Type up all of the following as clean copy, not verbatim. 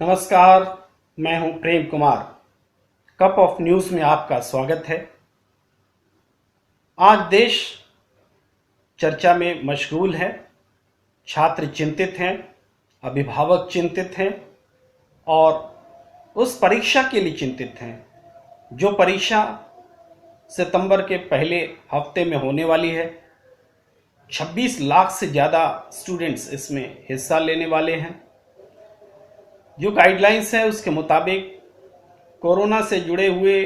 नमस्कार। मैं हूं Prem Kumar. Cup of news में आपका स्वागत है। आज देश चर्चा में मशगूल है। छात्र चिंतित हैं, अभिभावक चिंतित हैं और उस परीक्षा के लिए चिंतित हैं जो परीक्षा सितंबर के पहले हफ्ते में होने वाली है। 26 लाख से ज़्यादा स्टूडेंट्स इसमें हिस्सा लेने वाले हैं। जो गाइडलाइंस है उसके मुताबिक कोरोना से जुड़े हुए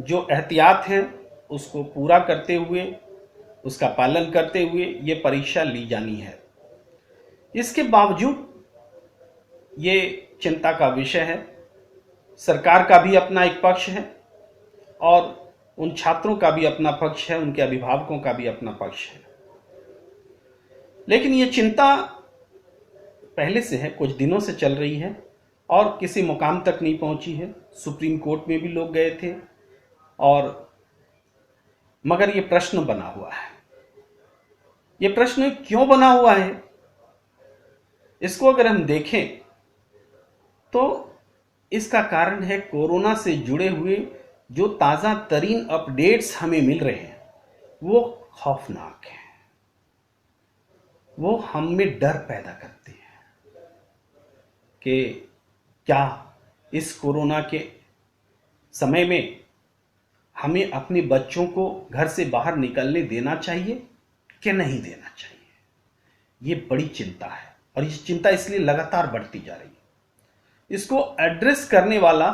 जो एहतियात हैं उसको पूरा करते हुए, उसका पालन करते हुए ये परीक्षा ली जानी है। इसके बावजूद ये चिंता का विषय है। सरकार का भी अपना एक पक्ष है और उन छात्रों का भी अपना पक्ष है, उनके अभिभावकों का भी अपना पक्ष है। लेकिन ये चिंता पहले से है, कुछ दिनों से चल रही है और किसी मुकाम तक नहीं पहुंची है। सुप्रीम कोर्ट में भी लोग गए थे और मगर ये प्रश्न बना हुआ है। ये प्रश्न क्यों बना हुआ है, इसको अगर हम देखें तो इसका कारण है कोरोना से जुड़े हुए जो ताज़ा तरीन अपडेट्स हमें मिल रहे हैं वो खौफनाक हैं। वो हम में डर पैदा करते हैं कि क्या इस कोरोना के समय में हमें अपने बच्चों को घर से बाहर निकलने देना चाहिए कि नहीं देना चाहिए। ये बड़ी चिंता है और ये चिंता इसलिए लगातार बढ़ती जा रही है। इसको एड्रेस करने वाला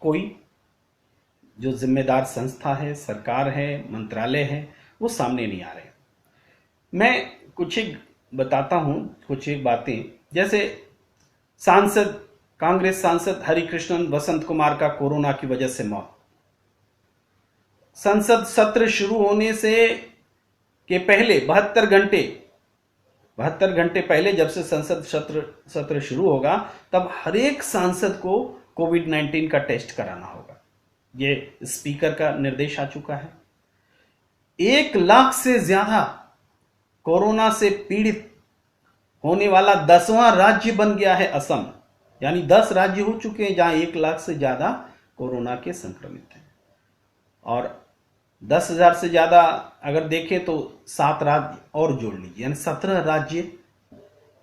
कोई जो जिम्मेदार संस्था है, सरकार है, मंत्रालय है, वो सामने नहीं आ रहे। मैं कुछ एक बताता हूं, कुछ एक बातें। जैसे कांग्रेस सांसद हरिकृष्णन वसंत कुमार का कोरोना की वजह से मौत। संसद सत्र शुरू होने से के पहले 72 घंटे पहले, जब से संसद सत्र शुरू होगा, तब हर एक सांसद को कोविड-19 का टेस्ट कराना होगा। ये स्पीकर का निर्देश आ चुका है। 1 लाख से ज्यादा कोरोना से पीड़ित होने वाला 10वां राज्य बन गया है असम। यानी 10 राज्य हो चुके हैं जहां 1 लाख से ज्यादा कोरोना के संक्रमित हैं और 10,000 से ज्यादा अगर देखें तो 7 राज्य और जोड़ लीजिए, यानी 17 राज्य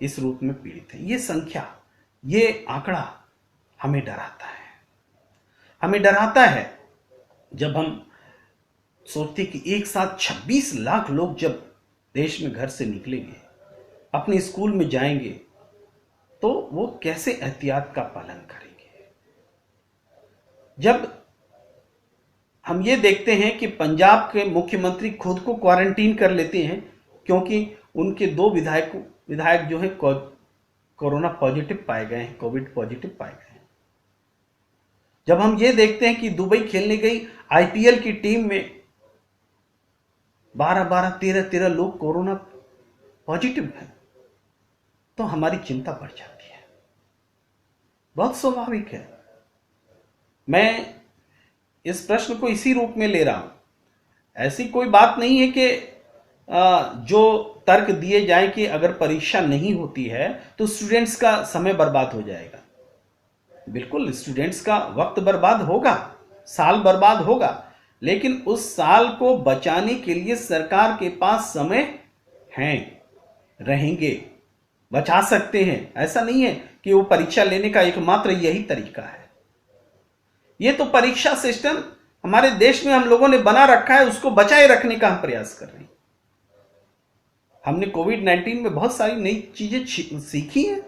इस रूप में पीड़ित हैं। ये संख्या, ये आंकड़ा हमें डराता है। हमें डराता है जब हम सोचते कि एक साथ 26 लाख लोग जब देश में घर से निकलेंगे, अपने स्कूल में जाएंगे, तो वो कैसे एहतियात का पालन करेंगे। जब हम ये देखते हैं कि पंजाब के मुख्यमंत्री खुद को क्वारंटीन कर लेते हैं क्योंकि उनके 2 विधायक जो हैं कोरोना पॉजिटिव पाए गए हैं, कोविड पॉजिटिव पाए गए हैं। जब हम ये देखते हैं कि दुबई खेलने गई आईपीएल की टीम में 12-12, 13-13 लोग कोरोना पॉजिटिव हैं, तो हमारी चिंता बढ़ जाती है। बहुत स्वाभाविक है। मैं इस प्रश्न को इसी रूप में ले रहा हूं। ऐसी कोई बात नहीं है कि जो तर्क दिए जाए कि अगर परीक्षा नहीं होती है तो स्टूडेंट्स का समय बर्बाद हो जाएगा। बिल्कुल, स्टूडेंट्स का वक्त बर्बाद होगा, साल बर्बाद होगा, लेकिन उस साल को बचाने के लिए सरकार के पास समय हैं, रहेंगे, बचा सकते हैं। ऐसा नहीं है कि वो परीक्षा लेने का एकमात्र यही तरीका है। ये तो परीक्षा सिस्टम हमारे देश में हम लोगों ने बना रखा है, उसको बचाए रखने का हम प्रयास कर रहे हैं। हमने कोविड-19 में बहुत सारी नई चीजें सीखी हैं।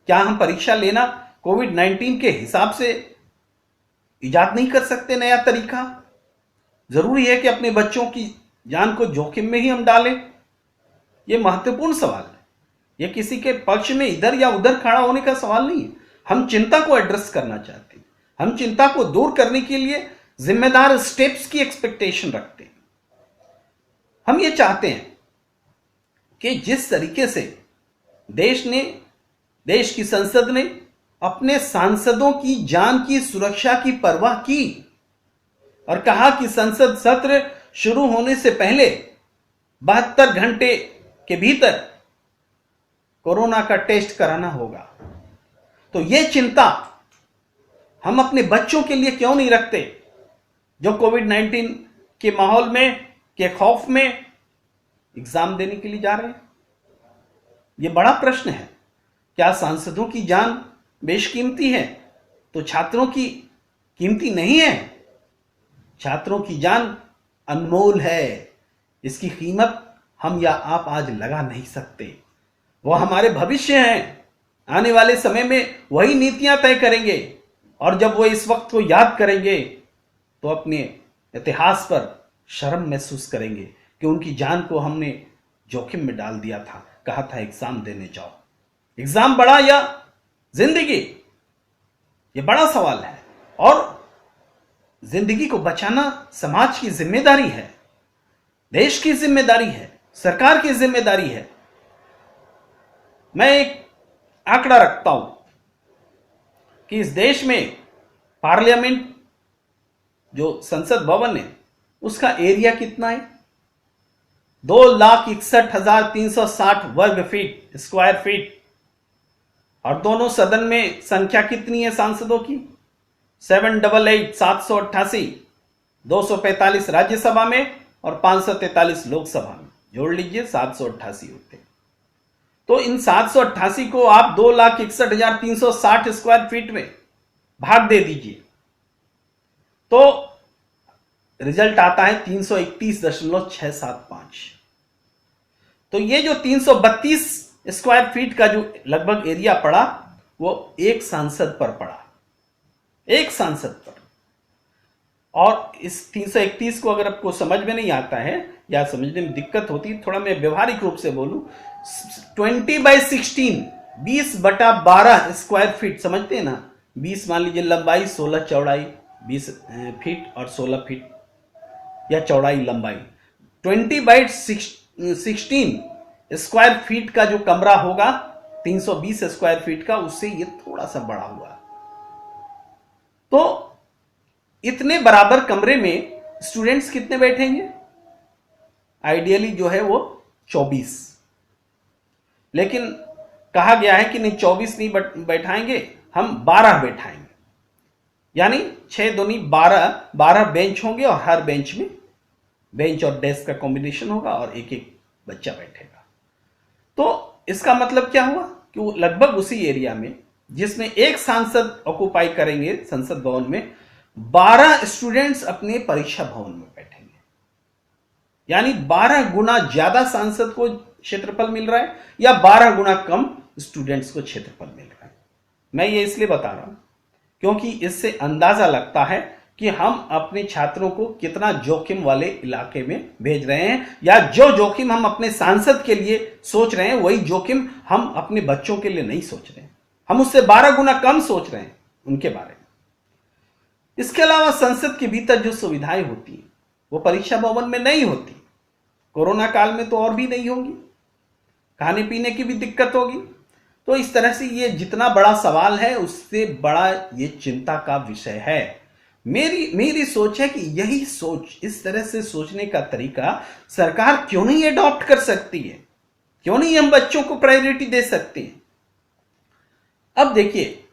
क्या हम परीक्षा लेना कोविड-19 के हिसाब से इजाद नहीं कर सकते नया तरीका? जरूरी है कि अपने बच्चों की जान को जोखिम में ही हम डालें? यह महत्वपूर्ण सवाल है। यह किसी के पक्ष में इधर या उधर खड़ा होने का सवाल नहीं है। हम चिंता को एड्रेस करना चाहते हैं। हम चिंता को दूर करने के लिए जिम्मेदार स्टेप्स की एक्सपेक्टेशन रखते हैं। हम ये चाहते हैं कि जिस तरीके से देश की संसद ने अपने सांसदों की जान की सुरक्षा की परवाह की और कहा कि संसद सत्र शुरू होने से पहले 72 घंटे के भीतर कोरोना का टेस्ट कराना होगा, तो ये चिंता हम अपने बच्चों के लिए क्यों नहीं रखते, जो कोविड-19 के माहौल में, के खौफ में एग्जाम देने के लिए जा रहे हैं? ये बड़ा प्रश्न है। क्या सांसदों की जान बेशकीमती है तो छात्रों की कीमती नहीं है? छात्रों की जान अनमोल है, इसकी कीमत हम या आप आज लगा नहीं सकते। वो हमारे भविष्य हैं, आने वाले समय में वही नीतियां तय करेंगे, और जब वो इस वक्त को याद करेंगे तो अपने इतिहास पर शर्म महसूस करेंगे कि उनकी जान को हमने जोखिम में डाल दिया था। कहा था एग्जाम देने जाओ। एग्जाम बड़ा या जिंदगी, ये बड़ा सवाल है, और जिंदगी को बचाना समाज की जिम्मेदारी है, देश की जिम्मेदारी है, सरकार की जिम्मेदारी है। मैं एक आंकड़ा रखता हूं कि इस देश में पार्लियामेंट, जो संसद भवन है, उसका एरिया कितना है? 2,61,360 वर्ग फीट, स्क्वायर फीट। और दोनों सदन में संख्या कितनी है सांसदों की? 788, 788, 245 राज्यसभा में और 543 लोकसभा में, जोड़ लीजिए 788 होते हैं। तो इन 788 को आप 2,61,360 स्क्वायर फीट में भाग दे दीजिए, तो रिजल्ट आता है 331.675। तो ये जो 332 स्क्वायर फीट का जो लगभग एरिया पड़ा, वो एक सांसद पर पड़ा, एक सांसद पर। और इस 331 को अगर आपको समझ में नहीं आता है या समझने में दिक्कत होती है, थोड़ा मैं व्यवहारिक रूप से बोलूं, 20/16, 20/12 स्क्वायर फीट, समझते हैं ना? 20 मान लीजिए लंबाई, 16 चौड़ाई, 20 फीट और 16 फीट या चौड़ाई लंबाई। 20/16 स्क्वायर फीट का जो कमरा होगा 320 स्क्वायर फीट का, उससे ये थोड़ा सा बड़ा हुआ। तो इतने बराबर कमरे में स्टूडेंट्स कितने बैठेंगे? आइडियली जो है वो 24, लेकिन कहा गया है कि नहीं 24 नहीं बैठाएंगे, हम 12 बैठाएंगे। यानी 6 दूनी 12 बेंच होंगे और हर बेंच में बेंच और डेस्क का कॉम्बिनेशन होगा और एक एक बच्चा बैठेगा। तो इसका मतलब क्या हुआ कि वो लगभग उसी एरिया में जिसमें एक सांसद ऑक्युपाई करेंगे संसद भवन में, 12 स्टूडेंट्स अपने परीक्षा भवन में बैठेंगे। यानी 12 गुना ज्यादा सांसद को क्षेत्रफल मिल रहा है या 12 गुना कम स्टूडेंट्स को क्षेत्रफल मिल रहा है। मैं ये इसलिए बता रहा हूं क्योंकि इससे अंदाजा लगता है कि हम अपने छात्रों को कितना जोखिम वाले इलाके में भेज रहे हैं, या जो जोखिम हम अपने सांसद के लिए सोच रहे हैं वही जोखिम हम अपने बच्चों के लिए नहीं सोच रहे हैं। हम उससे 12 गुना कम सोच रहे हैं उनके बारे में। इसके अलावा संसद के भीतर जो सुविधाएं होती हैं वो परीक्षा भवन में नहीं होती। कोरोना काल में तो और भी नहीं होंगी, खाने पीने की भी दिक्कत होगी। तो इस तरह से ये जितना बड़ा सवाल है उससे बड़ा ये चिंता का विषय है। मेरी सोच है कि यही सोच, इस तरह से सोचने का तरीका सरकार क्यों नहीं अडॉप्ट कर सकती है? क्यों नहीं हम बच्चों को प्रायोरिटी दे सकते हैं? अब देखिए,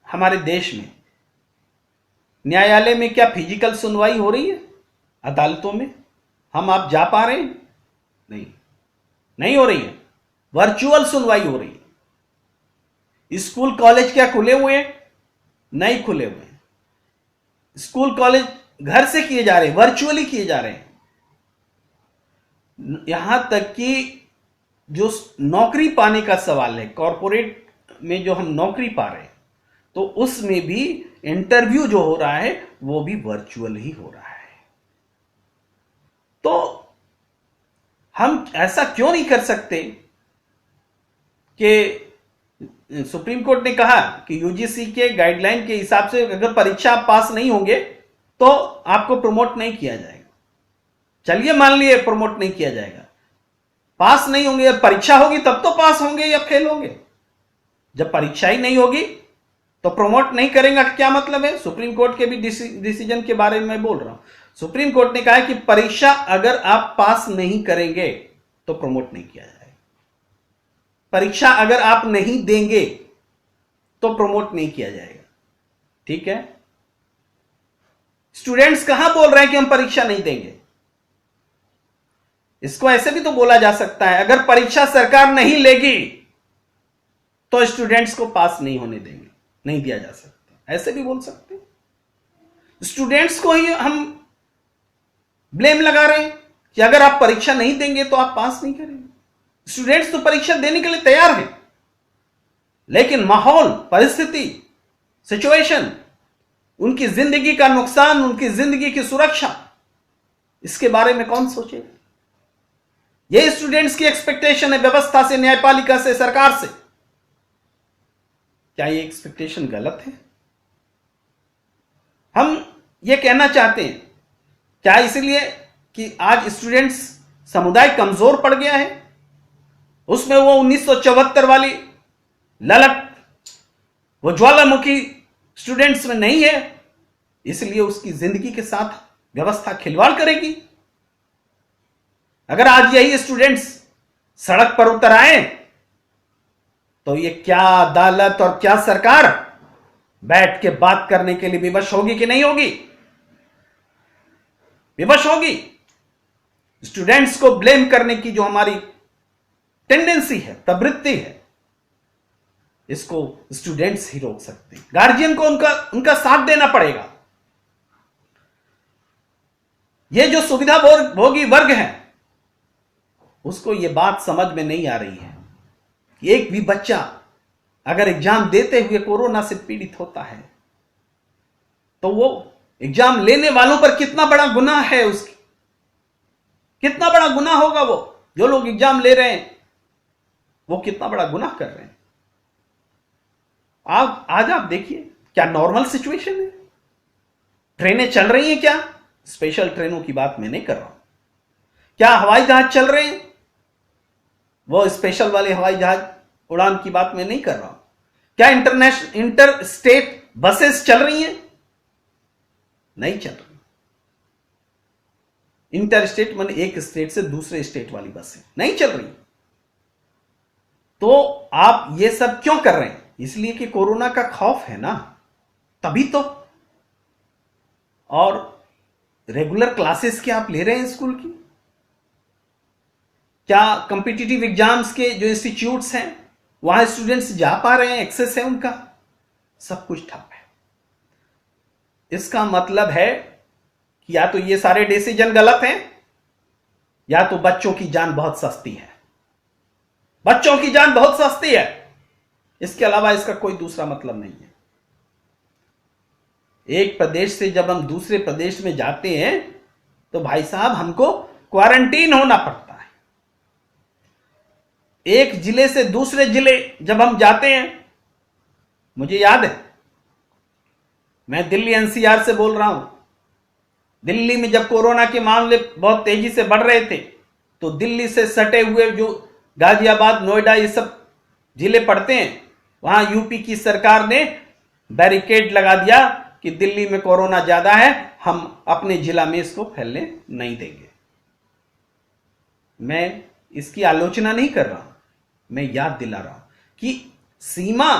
हमारे देश में न्यायालय में क्या फिजिकल सुनवाई हो रही है? अदालतों में हम आप जा पा रहे हैं? नहीं हो रही है। वर्चुअल सुनवाई हो रही है। स्कूल कॉलेज क्या खुले हुए हैं? नहीं खुले हुए हैं। स्कूल कॉलेज घर से किए जा रहे हैं, वर्चुअली किए जा रहे हैं। यहां तक कि जो नौकरी पाने का सवाल है, कॉरपोरेट में जो हम नौकरी पा रहे हैं, तो उसमें भी इंटरव्यू जो हो रहा है वो भी वर्चुअल ही हो रहा है। तो हम ऐसा क्यों नहीं कर सकते कि सुप्रीम कोर्ट ने कहा कि यूजीसी के गाइडलाइन के हिसाब से अगर परीक्षा आप पास नहीं होंगे तो आपको प्रमोट नहीं किया जाएगा। चलिए मान लिए प्रमोट नहीं किया जाएगा, पास नहीं होंगे, परीक्षा होगी तब तो पास होंगे या फेल होंगे। जब परीक्षा ही नहीं होगी तो प्रमोट नहीं करेंगे, क्या मतलब है? सुप्रीम कोर्ट के भी डिसीजन के बारे में मैं बोल रहा हूं। सुप्रीम कोर्ट ने कहा है कि परीक्षा अगर आप पास नहीं करेंगे तो प्रमोट नहीं किया जाएगा। परीक्षा अगर आप नहीं देंगे तो प्रमोट नहीं किया जाएगा। ठीक है, स्टूडेंट्स कहां बोल रहे हैं कि हम परीक्षा नहीं देंगे? इसको ऐसे भी तो बोला जा सकता है, अगर परीक्षा सरकार नहीं लेगी तो स्टूडेंट्स को पास नहीं होने देंगे, नहीं दिया जा सकता, ऐसे भी बोल सकते हैं। स्टूडेंट्स को ही हम ब्लेम लगा रहे हैं कि अगर आप परीक्षा नहीं देंगे तो आप पास नहीं करेंगे। स्टूडेंट्स तो परीक्षा देने के लिए तैयार हैं, लेकिन माहौल, परिस्थिति, सिचुएशन, उनकी जिंदगी का नुकसान, उनकी जिंदगी की सुरक्षा, इसके बारे में कौन सोचेगा? यही स्टूडेंट्स की एक्सपेक्टेशन है व्यवस्था से, न्यायपालिका से, सरकार से। क्या ये एक्सपेक्टेशन गलत है? हम ये कहना चाहते हैं, क्या इसलिए कि आज स्टूडेंट्स समुदाय कमजोर पड़ गया है, उसमें वो 1974 वाली ललक, वो ज्वालामुखी स्टूडेंट्स में नहीं है, इसलिए उसकी जिंदगी के साथ व्यवस्था खिलवाड़ करेगी? अगर आज यही स्टूडेंट्स सड़क पर उतर आए तो ये क्या अदालत और क्या सरकार बैठ के बात करने के लिए विवश होगी कि नहीं होगी? विवश होगी। स्टूडेंट्स को ब्लेम करने की जो हमारी टेंडेंसी है, प्रवृत्ति है, इसको स्टूडेंट्स ही रोक सकते हैं। गार्जियन को उनका साथ देना पड़ेगा। ये जो सुविधा भोगी वर्ग है, उसको ये बात समझ में नहीं आ रही है कि एक भी बच्चा अगर एग्जाम देते हुए कोरोना से पीड़ित होता है तो वो एग्जाम लेने वालों पर कितना बड़ा गुनाह है, उसकी कितना बड़ा गुनाह होगा। वो जो लोग एग्जाम ले रहे हैं वो कितना बड़ा गुनाह कर रहे हैं। आज आप देखिए, क्या नॉर्मल सिचुएशन है? ट्रेनें चल रही हैं क्या? स्पेशल ट्रेनों की बात मैं नहीं कर रहा हूं। क्या हवाई जहाज चल रहे हैं? वो स्पेशल वाले हवाई जहाज उड़ान की बात मैं नहीं कर रहा हूं। क्या इंटर स्टेट बसेस चल रही हैं? नहीं चल रही। इंटर स्टेट माने एक स्टेट से दूसरे स्टेट वाली बसें नहीं चल रही। तो आप ये सब क्यों कर रहे हैं? इसलिए कि कोरोना का खौफ है ना, तभी तो। और रेगुलर क्लासेस क्या आप ले रहे हैं स्कूल की? क्या कॉम्पिटिटिव एग्जाम्स के जो इंस्टीट्यूट्स हैं वहां स्टूडेंट्स जा पा रहे हैं? एक्सेस है उनका? सब कुछ ठप है। इसका मतलब है कि या तो ये सारे डिसीजन गलत हैं, या तो बच्चों की जान बहुत सस्ती है। बच्चों की जान बहुत सस्ती है, इसके अलावा इसका कोई दूसरा मतलब नहीं है। एक प्रदेश से जब हम दूसरे प्रदेश में जाते हैं तो भाई साहब हमको क्वारंटीन होना पड़ता है। एक जिले से दूसरे जिले जब हम जाते हैं, मुझे याद है, मैं दिल्ली एनसीआर से बोल रहा हूं। दिल्ली में जब कोरोना के मामले बहुत तेजी से बढ़ रहे थे तो दिल्ली से सटे हुए जो गाजियाबाद, नोएडा, ये सब जिले पड़ते हैं, वहां यूपी की सरकार ने बैरिकेड लगा दिया कि दिल्ली में कोरोना ज्यादा है, हम अपने जिला में इसको फैलने नहीं देंगे। मैं इसकी आलोचना नहीं कर रहा हूं, मैं याद दिला रहा हूं कि सीमा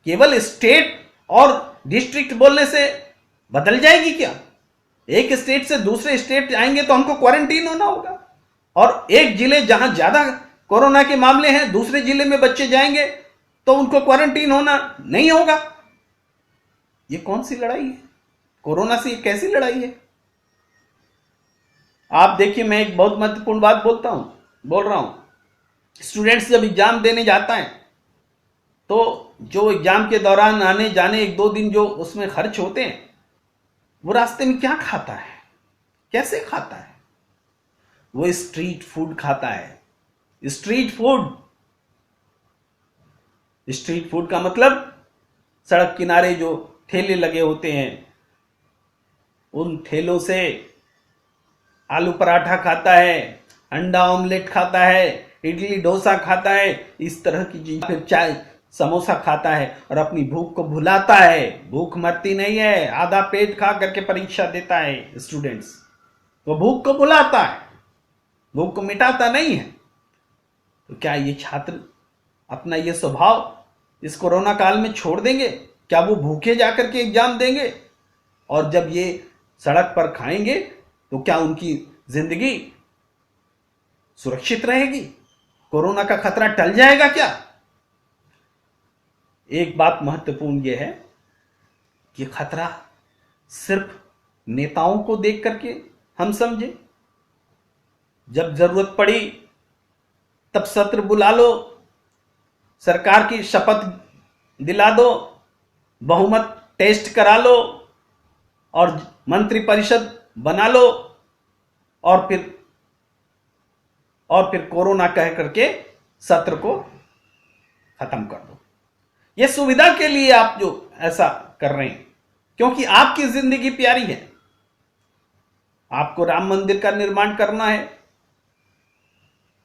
केवल स्टेट और डिस्ट्रिक्ट बोलने से बदल जाएगी क्या? एक स्टेट से दूसरे स्टेट आएंगे तो हमको क्वारंटीन होना होगा, और एक जिले जहां ज्यादा कोरोना के मामले हैं, दूसरे जिले में बच्चे जाएंगे तो उनको क्वारंटीन होना नहीं होगा। ये कौन सी लड़ाई है? कोरोना से ये कैसी लड़ाई है? आप देखिए, मैं एक बहुत महत्वपूर्ण बात बोल रहा हूं। स्टूडेंट्स जब एग्जाम देने जाता है तो जो एग्जाम के दौरान आने जाने 1-2 दिन जो उसमें खर्च होते हैं, वो रास्ते में क्या खाता है, कैसे खाता है? वो स्ट्रीट फूड खाता है। स्ट्रीट फूड का मतलब सड़क किनारे जो ठेले लगे होते हैं, उन ठेलों से आलू पराठा खाता है, अंडा ऑमलेट खाता है, इडली डोसा खाता है, इस तरह की चीज, फिर चाय समोसा खाता है और अपनी भूख को भुलाता है। भूख मरती नहीं है, आधा पेट खा करके परीक्षा देता है स्टूडेंट्स। वो भूख को भुलाता है, भूख को मिटाता नहीं है। तो क्या ये छात्र अपना ये स्वभाव इस कोरोना काल में छोड़ देंगे? क्या वो भूखे जाकर के एग्जाम देंगे? और जब ये सड़क पर खाएंगे तो क्या उनकी जिंदगी सुरक्षित रहेगी? कोरोना का खतरा टल जाएगा क्या? एक बात महत्वपूर्ण यह है कि खतरा सिर्फ नेताओं को देख करके हम समझे। जब जरूरत पड़ी तब सत्र बुला लो, सरकार की शपथ दिला दो, बहुमत टेस्ट करा लो और मंत्रिपरिषद बना लो और फिर कोरोना कह करके सत्र को खत्म कर दो। यह सुविधा के लिए आप जो ऐसा कर रहे हैं, क्योंकि आपकी जिंदगी प्यारी है। आपको राम मंदिर का निर्माण करना है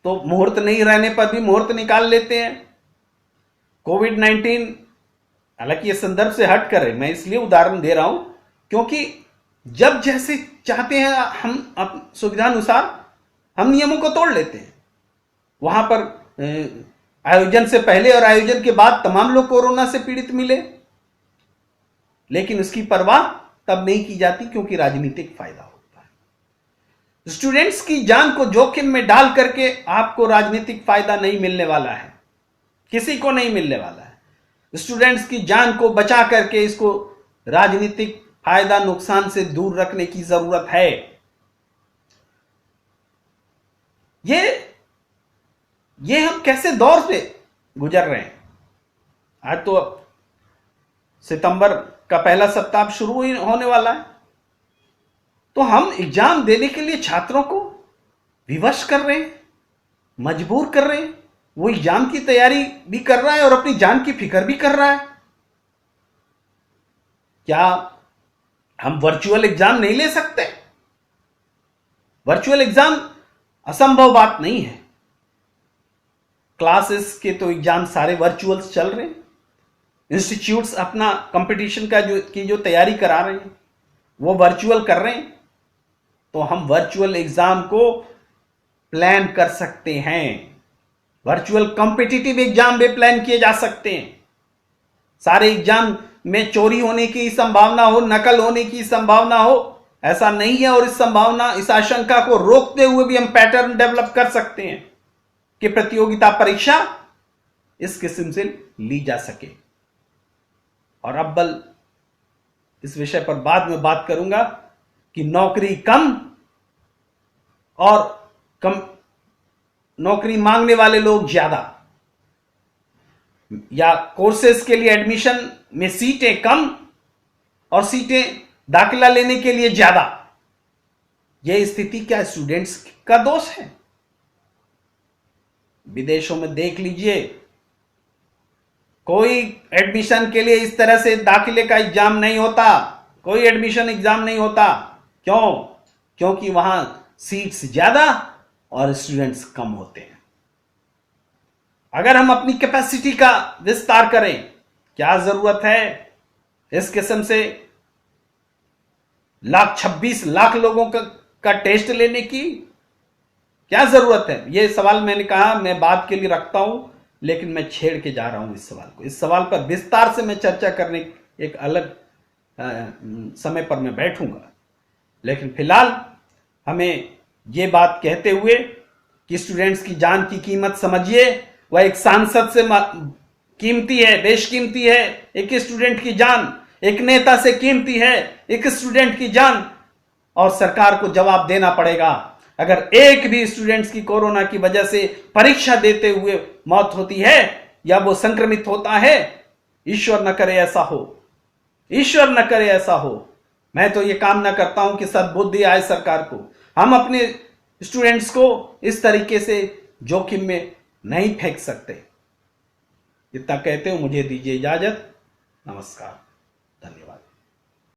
तो मुहूर्त नहीं रहने पर भी मुहूर्त निकाल लेते हैं। कोविड-19, हालांकि ये संदर्भ से हट कर है, मैं इसलिए उदाहरण दे रहा हूं क्योंकि जब जैसे चाहते हैं हम सुविधानुसार हम नियमों को तोड़ लेते हैं। वहां पर आयोजन से पहले और आयोजन के बाद तमाम लोग कोरोना से पीड़ित मिले, लेकिन उसकी परवाह तब नहीं की जाती क्योंकि राजनीतिक फायदा होता है। स्टूडेंट्स की जान को जोखिम में डाल करके आपको राजनीतिक फायदा नहीं मिलने वाला है, किसी को नहीं मिलने वाला है। स्टूडेंट्स की जान को बचा करके इसको राजनीतिक फायदा नुकसान से दूर रखने की जरूरत है। ये हम कैसे दौर से गुजर रहे हैं। आज तो सितंबर का पहला सप्ताह शुरू होने वाला है, तो हम एग्जाम देने के लिए छात्रों को विवश कर रहे हैं, मजबूर कर रहे हैं। वो एग्जाम की तैयारी भी कर रहा है और अपनी जान की फिक्र भी कर रहा है। क्या हम वर्चुअल एग्जाम नहीं ले सकते? वर्चुअल एग्जाम असंभव बात नहीं है। क्लासेस के तो एग्जाम सारे वर्चुअल चल रहे हैं। इंस्टीट्यूट्स अपना कंपटीशन की जो तैयारी करा रहे हैं वो वर्चुअल कर रहे हैं, तो हम वर्चुअल एग्जाम को प्लान कर सकते हैं। वर्चुअल कॉम्पिटिटिव एग्जाम भी प्लान किए जा सकते हैं। सारे एग्जाम में चोरी होने की संभावना हो, नकल होने की संभावना हो, ऐसा नहीं है। और इस आशंका को रोकते हुए भी हम पैटर्न डेवलप कर सकते हैं कि प्रतियोगिता परीक्षा इस किस्म से ली जा सके। और अव्वल इस विषय पर बाद में बात करूंगा कि नौकरी कम नौकरी मांगने वाले लोग ज्यादा, या कोर्सेज के लिए एडमिशन में सीटें कम और सीटें दाखिला लेने के लिए ज्यादा। यह स्थिति क्या स्टूडेंट्स का दोष है? विदेशों में देख लीजिए, कोई एडमिशन के लिए इस तरह से दाखिले का एग्जाम नहीं होता, कोई एडमिशन एग्जाम नहीं होता। क्यों? क्योंकि वहां सीट्स ज्यादा और स्टूडेंट्स कम होते हैं। अगर हम अपनी कैपेसिटी का विस्तार करें, क्या जरूरत है इस किस्म से 26 लाख लोगों का टेस्ट लेने की? क्या जरूरत है? यह सवाल मैंने कहा मैं बात के लिए रखता हूं, लेकिन मैं छेड़ के जा रहा हूं इस सवाल को। इस सवाल पर विस्तार से मैं चर्चा करने एक अलग समय पर मैं बैठूंगा, लेकिन फिलहाल हमें यह बात कहते हुए कि स्टूडेंट्स की जान की कीमत समझिए। वह एक सांसद से कीमती है, बेशकीमती है एक स्टूडेंट की जान, एक नेता से कीमती है एक स्टूडेंट की जान। और सरकार को जवाब देना पड़ेगा अगर एक भी स्टूडेंट्स की कोरोना की वजह से परीक्षा देते हुए मौत होती है या वो संक्रमित होता है। ईश्वर न करे ऐसा हो, ईश्वर न करे ऐसा हो। मैं तो ये कामना करता हूं कि सद्बुद्धि आए सरकार को। हम अपने स्टूडेंट्स को इस तरीके से जोखिम में नहीं फेंक सकते। इतना कहते हुए मुझे दीजिए इजाजत। नमस्कार।